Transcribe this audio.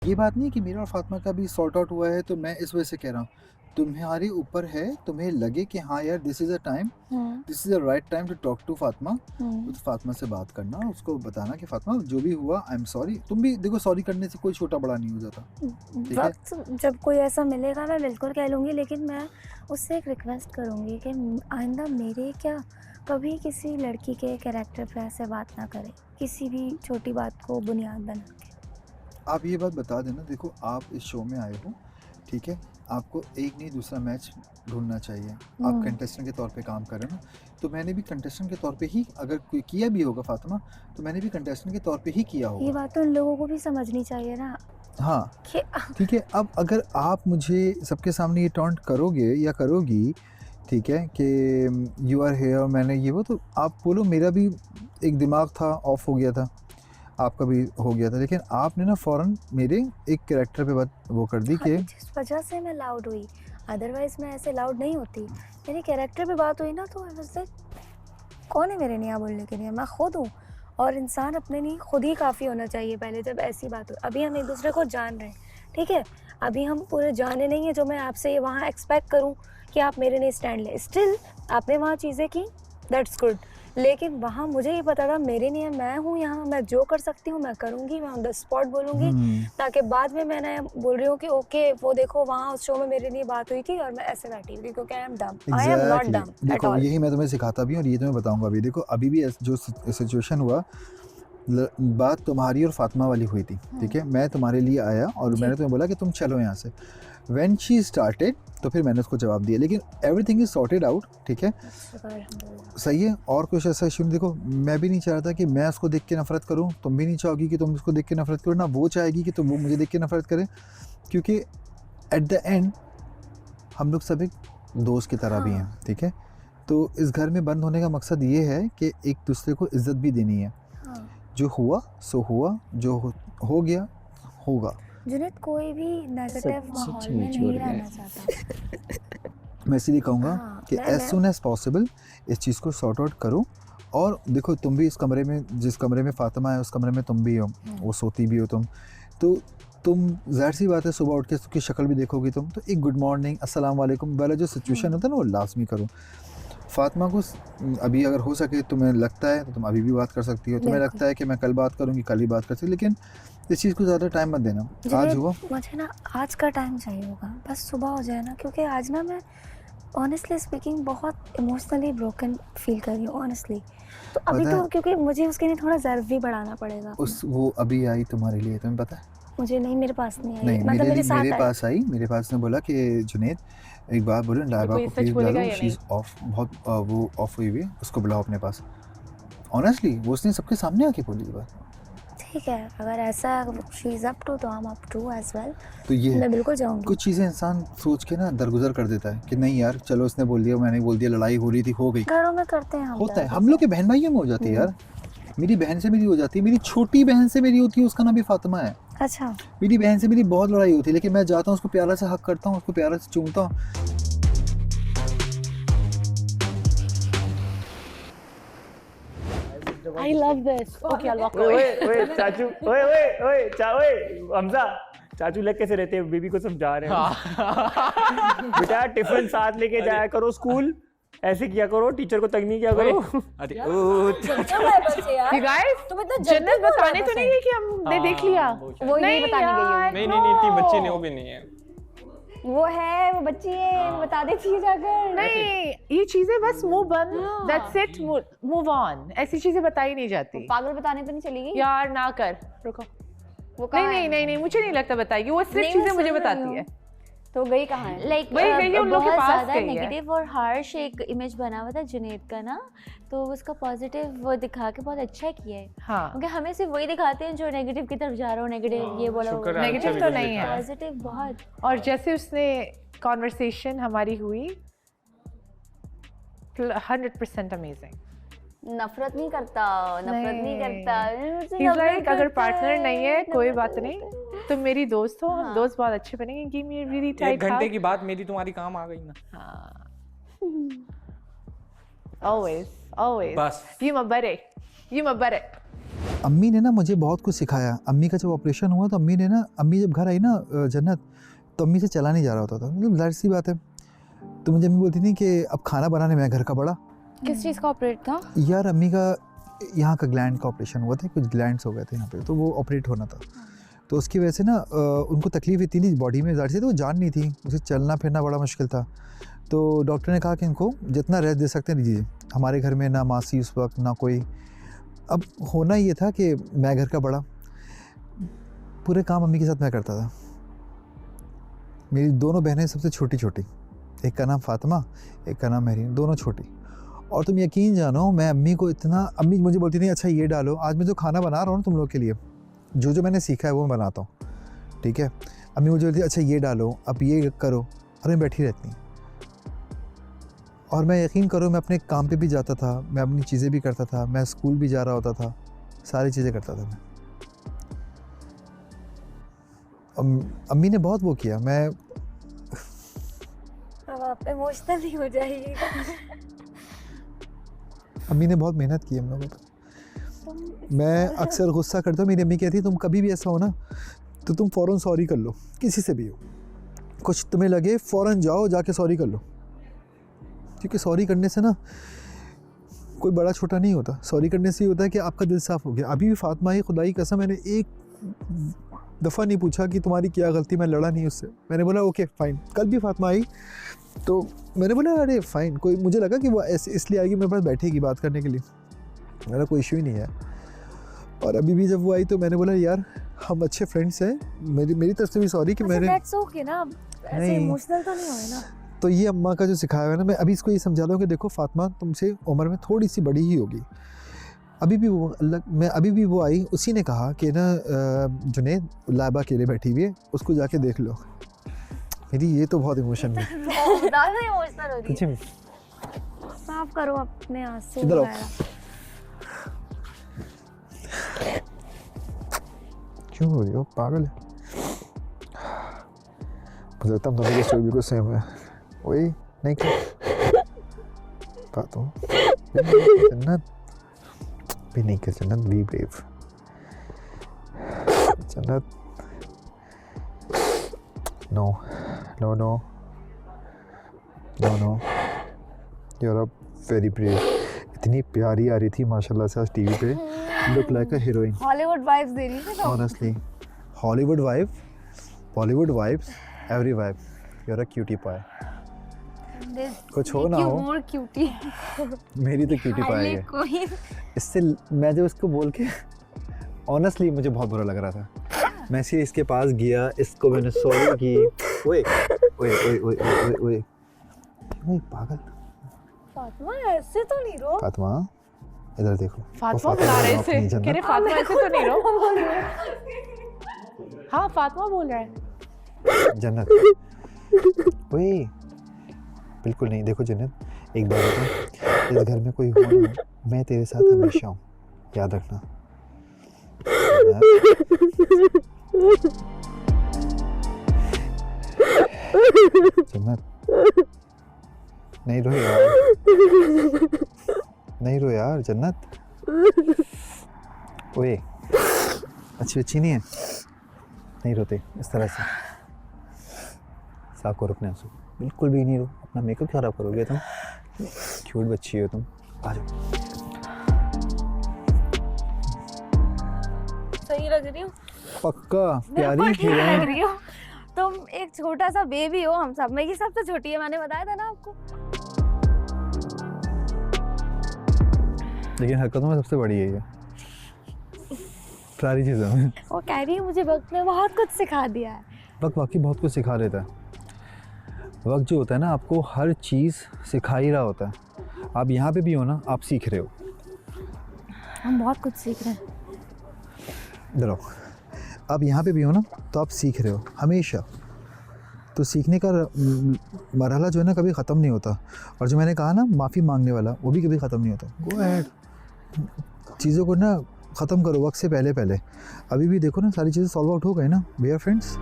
ये बात नहीं कि मेरा और फातिमा का भी सॉर्ट आउट हुआ है, तो मैं इस वजह से कह रहा हूँ, तुम्हारे ऊपर है, तुम्हें लगे कि हाँ यार this is a time, this is the right time to talk to Fatima, तो फातिमा से बात करना, उसको बताना कि फातिमा जो भी हुआ आई एम सॉरी। तुम भी देखो, सॉरी करने से कोई छोटा बड़ा नहीं हो जाता, ठीक है? वक्त जब कोई ऐसा मिलेगा मैं बिल्कुल कह लूँगी, लेकिन मैं उससे एक रिक्वेस्ट करूँगी कि आइंदा मेरे क्या कभी किसी लड़की के कैरेक्टर पे ऐसे बात ना करे, किसी भी छोटी बात को बुनियाद बना के। आप ये बात बता देना, देखो आप इस शो में आए हो, ठीक है? आपको एक नहीं दूसरा मैच ढूँढना चाहिए। आप कंटेस्टेंट के तौर पे काम कर रहे हो ना, तो मैंने भी कंटेस्टेंट के तौर पे ही अगर कोई किया भी होगा फातिमा, तो मैंने भी कंटेस्टेंट के तौर पे ही किया ये होगा। बात तो उन लोगों को भी समझनी चाहिए ना हाँ, कि ठीक है। अब अगर आप मुझे सबके सामने ये टॉन्ट करोगे या करोगी, ठीक है, कि यू आर हियर, मैंने ये वो, तो आप बोलो मेरा भी एक दिमाग था, ऑफ हो गया था, आपका भी हो गया था, लेकिन आपने ना फ़ौरन मेरे एक कैरेक्टर पे बात वो कर दी हाँ, कि जिस वजह से मैं लाउड हुई, अदरवाइज मैं ऐसे लाउड नहीं होती। मेरे कैरेक्टर पे बात हुई ना, तो आई वाज लाइक कौन है मेरे लिए यहाँ बोलने के लिए, मैं खुद हूँ। और इंसान अपने लिए खुद ही काफ़ी होना चाहिए पहले, जब ऐसी बात हो। अभी हम एक दूसरे को जान रहे हैं, ठीक है, अभी हम पूरे जाने नहीं है जो मैं आपसे वहाँ एक्सपेक्ट करूँ कि आप मेरे लिए स्टैंड लें। स्टिल आपने वहाँ चीज़ें की, दैट्स गुड, लेकिन वहाँ मुझे ये पता था मेरे लिए मैं हूँ यहाँ, मैं जो कर सकती हूँ मैं करूँगी, मैं ऑन द स्पॉट बोलूँगी, ताकि बाद में मैं बोल रही हूँ कि ओके वो देखो वहाँ उस शो में मेरे लिए बात हुई थी और मैं ऐसे बैठी हुई, क्योंकि I am dumb, I am not exactly डम एट देखो ऑल। यही मैं तुम्हें सिखाता भी हूँ और ये तुम्हें बताऊंगा भी। देखो अभी भी जो सिचुएशन हुआ, बात तुम्हारी और फातिमा वाली हुई थी, ठीक है? मैं तुम्हारे लिए आया और मैंने तुम्हें बोला कि तुम चलो यहाँ से। व्हेन शी स्टार्टेड, तो फिर मैंने उसको जवाब दिया, लेकिन एवरीथिंग इज सॉर्टेड आउट, ठीक है, सही है। और कुछ ऐसा इशू नहीं। देखो मैं भी नहीं चाह रहा था कि मैं उसको देख के नफरत करूँ, तुम भी नहीं चाहोगी कि तुम उसको देख के नफरत करो, ना वो चाहेगी कि तुम वो मुझे देख के नफरत करें, क्योंकि एट द एंड हम लोग सब एक दोस्त की तरह भी हैं, ठीक है? तो इस घर में बंद होने का मकसद ये है कि एक दूसरे को इज्जत भी देनी है। जो हुआ सो हुआ, जो हो गया होगा। जुनैद कोई भी नेगेटिव माहौल में नहीं रहना चाहता। मैं इसीलिए कहूँगा कि एज सुन एज पॉसिबल इस चीज़ को सॉर्ट आउट करो। और देखो तुम भी इस कमरे में, जिस कमरे में फातिमा है उस कमरे में तुम भी हो, वो सोती भी हो तुम, तो तुम जाहिर सी बात है सुबह उठ के उसकी शक्ल भी देखोगी तुम, तो एक गुड मॉर्निंग अस्सलाम वालेकुम वाला जो सिचुएशन होता है ना, वो लाजमी करो। फातिमा को अभी अगर हो सके, तुम्हें लगता है तो तुम अभी भी बात कर सकती हो, तुम्हें लगता है कि मैं कल बात करूँगी, कल ही बात कर सकती, लेकिन इस चीज़ को ज़्यादा टाइम मत देना। आज हुआ, मुझे ना आज का टाइम चाहिए होगा, बस सुबह हो जाए ना, क्योंकि आज ना मैं ऑनेस्टली स्पीकिंग बहुत इमोशनली ब्रोकन फील कर रही हूँ ऑनेस्टली। तो अभी तो क्योंकि मुझे उसके लिए थोड़ा ज़र्व भी बढ़ाना पड़ेगा। वो अभी आई तुम्हारे लिए, तुम्हें पता है? मुझे नहीं, मेरे पास नहीं आई, नहीं, मतलब मेरे पास आई, मेरे पास ने बोला कि जुनैद एक बात बोलो, लाइबा को प्लीज़ बुला लो, शी इज़ ऑफ, बहुत वो ऑफ हुई हुई है, उसको बुलाओ अपने पास। ऑनेस्टली वो उसने सबके सामने आके बोली ये बात। ठीक है, अगर ऐसा शी इज़ अप टू, तो I am up to as well. तो ये मैं बिल्कुल जाऊँगी। कुछ चीज़ें इंसान सोच के ना दरगुजर कर देता है कि नहीं यार चलो उसने बोल दिया, मैंने बोल दिया, लड़ाई हो रही थी, हो गई। घरों में करते हैं, होता है, हम लोग के बहन भाइयों में हो जाती है यार। मेरी बहन से मेरी हो जाती है, मेरी छोटी बहन से मेरी होती है, उसका नाम भी फातिमा है। अच्छा, मेरी बहन से मेरी बहुत लड़ाई होती है, लेकिन मैं जाता हूँ उसको प्यारा से हक करता हूँ, उसको प्यारा से चूमता हूँ। I love this. Okay, I'll walk away. ओए चाचू, ओए हमजा, चाचू लग कैसे रहते हैं, बेबी को समझा रहे हैं। बेटा टिफिन साथ लेके जाया करो स्कूल, ऐसे किया करो, टीचर को तंग नहीं किया करो। अरे You guys, जन्नत बताने तो नहीं है कि हमने देख लिया। वो नहीं बताने गई होगी। नहीं इतनी बच्ची नहीं, वो भी नहीं है। वो है, वो बच्ची है, बता देती है जाकर। नहीं, ये चीजें बस मुंह बंद, that's it, move on। ऐसी चीजें बताई नहीं जाती। पागल बताने तो नहीं चलेगी यार ना कर, रुको। वो नहीं, मुझे नहीं लगता बताएगी, वो सिर्फ चीजें मुझे बताती है। तो गई कहाँ है? लाइक वही गई है उन लोग के पास ज़्यादा गई है। नेगेटिव और हार्श एक इमेज बना हुआ था जुनैद का ना, तो उसका पॉजिटिव वो दिखा के बहुत अच्छा किया है। हाँ, क्योंकि हमें सिर्फ वही दिखाते हैं जो नेगेटिव की तरफ जा रहा हो, नेगेटिव ये बोला, नेगेटिव तो नहीं है, पॉजिटिव बहुत। और जैसे उसने कॉन्वर्सेशन हमारी हुई 100% अमेजिंग। नफरत नहीं करता। He's like, अगर पार्टनर नहीं है कोई बात नहीं, तुम मेरी दोस्त हो, हम दोस्त बहुत अच्छे बनेंगे। Give me really tight. 1 घंटे की बात मेरी तुम्हारी काम आ गई ना। Always बस you my buddy अम्मी ने ना मुझे बहुत कुछ सिखाया। अम्मी का जब ऑपरेशन हुआ तो अम्मी ने ना, अम्मी जब घर आई ना जन्नत, तो अम्मी से चला नहीं जा रहा होता था, मतलब जाहिर सी बात है। तो मुझे अम्मी बोलती थी कि अब खाना बनाने में घर का बड़ा। किस चीज़ का ऑपरेट था? यार अम्मी का यहाँ का ग्लैंड का ऑपरेशन हुआ था, कुछ ग्लैंड्स हो गए थे यहाँ पे, तो वो ऑपरेट होना था। तो उसकी वजह से ना उनको तकलीफ इतनी थी बॉडी में, जाहिर से, तो वो जान नहीं थी, उसे चलना फिरना बड़ा मुश्किल था। तो डॉक्टर ने कहा कि इनको जितना रेस्ट दे सकते हैं दीजिए। हमारे घर में ना मासी उस वक्त, ना कोई। अब होना ये था कि मैं घर का बड़ा, पूरे काम अम्मी के साथ मैं करता था। मेरी दोनों बहनें सबसे छोटी छोटी, एक का नाम फातिमा, एक का नाम महरीन, दोनों छोटी। और तुम यकीन जानो, मैं अम्मी को इतना, अम्मी मुझे बोलती थी अच्छा ये डालो। आज मैं जो खाना बना रहा हूँ ना तुम लोग के लिए, जो जो मैंने सीखा है वो मैं बनाता हूँ, ठीक है। अम्मी मुझे बोलती अच्छा ये डालो, अब ये करो, और मैं बैठी रहती हूँ। और मैं यकीन करो, मैं अपने काम पे भी जाता था, मैं अपनी चीज़ें भी करता था, मैं स्कूल भी जा रहा होता था, सारी चीज़ें करता था मैं। अम्मी ने बहुत वो किया। मैं अब आप इमोशनल नहीं हो जाइएगा। अम्मी ने बहुत मेहनत की हम लोगों पर। मैं अक्सर गुस्सा करता हूँ, मेरी अम्मी कहती है तुम कभी भी ऐसा हो ना तो तुम फ़ौरन सॉरी कर लो, किसी से भी हो, कुछ तुम्हें लगे फ़ौरन जाओ जाके सॉरी कर लो, क्योंकि सॉरी करने से ना कोई बड़ा छोटा नहीं होता। सॉरी करने से ये होता है कि आपका दिल साफ़ हो गया। अभी भी फातिमा ही, खुदा की कसम, मैंने एक दफ़ा नहीं पूछा कि तुम्हारी क्या गलती, मैं लड़ा नहीं उससे। मैंने बोला ओके फ़ाइन। कल भी फातिमा आई तो मैंने बोला अरे फ़ाइन, कोई, मुझे लगा कि वो ऐसे इसलिए आएगी मेरे पास बैठेगी बात करने के लिए, मेरा कोई इशू ही नहीं है। और अभी भी जब वो आई तो मैंने बोला यार हम अच्छे फ्रेंड्स हैं, मेरी तरफ से भी सॉरी कि मैंने, दैट्स ओके ना, ऐसे नहीं। इमोशनल तो नहीं हुए ना। तो ये अम्मा का जो सिखाया हुआ है ना, मैं अभी इसको ये समझा रहा हूँ कि देखो फातिमा तुमसे उम्र में थोड़ी सी बड़ी ही होगी। अभी भी वो मैं अभी भी वो आई, उसी ने कहा कि ना जुनैद लाइबा अकेले बैठी हुई है, उसको जाके देख लो। मेरी ये तो बहुत इमोशन है। ज़्यादा इमोशनल हो रही पीछे है। साफ करो अपने आंसू इधर आओ। वगैरह। क्यों हो रही हो, पागल है? मुझे लगता है दोनों की स्टोरी बिल्कुल सेम है। वही नहीं कर बात हो जन्नत भी नहीं कर, Jannat be brave, Jannat no no no no no, you are very brave. इतनी प्यारी आ रही थी माशाल्लाह से आज टीवी पे, look like a heroine. Hollywood vibes दे रही है ना। Honestly, Hollywood vibe, Bollywood vibes, every vibe. You're a cutie pie. कुछ हो ना हो, मोर क्यूटी। मेरी तो cutie pie है। कोई इससे मैं जब इसको बोल के, ऑनेस्टली मुझे बहुत बुरा लग रहा था। मैं सीधे इसके पास गया, इसको मैंने सॉरी की। ओए ओए ओए ओए ओए ओए ओए पागल फातिमा ऐसे तो नहीं रो। फातिमा इधर देखो। फातिमा वो बुला रहे अपनी थे, जन्नत। कह रहे फातिमा ऐसे तो नहीं रो। हाँ फातिमा बोल रहा है। जन्नत ओए बिल्कुल नहीं। देखो जन्नत, एक बार बता, इस घर में कोई हो ना, मैं तेरे साथ हमेशा हूँ, याद रखना। जन्नत नहीं रो यार, नहीं रो यार जन्नत। ओए अच्छी अच्छी नहीं है, नहीं रोते इस तरह से। साफ करो अपने आंसू, बिल्कुल भी नहीं रो। अपना मेकअप खराब करोगे तुम, क्यूट बच्ची हो तुम। आ जाओ। सही लग रही हूँ, पक्का मेरे को प्यारी ठीक लग हीरोइन। रही हो। तुम एक छोटा सा बेबी हो हम सब में, ये सबसे छोटी है, मैंने बताया था ना आपको। लेकिन हरकतों में सबसे बड़ी है ये, सारी चीज़ों में। वो कह रही है मुझे वक्त ने बहुत कुछ सिखा दिया है। वक्त वाकई बहुत कुछ सिखा देता है। वक्त जो होता है ना, आपको हर चीज़ सिखा ही रहा होता है। आप यहाँ पे भी हो ना, आप सीख रहे हो। हम बहुत कुछ सीख रहे हैं। इधर आओ। आप यहाँ पे भी हो ना, तो आप सीख रहे हो हमेशा। तो सीखने का मरहला जो है ना, कभी ख़त्म नहीं होता। और जो मैंने कहा ना, माफ़ी मांगने वाला, वो भी कभी ख़त्म नहीं होता। गो अहेड, चीज़ों को ना ख़त्म करो वक्त से पहले पहले। अभी भी देखो ना, सारी चीज़ें सॉल्व आउट हो गई ना, वी आर फ्रेंड्स।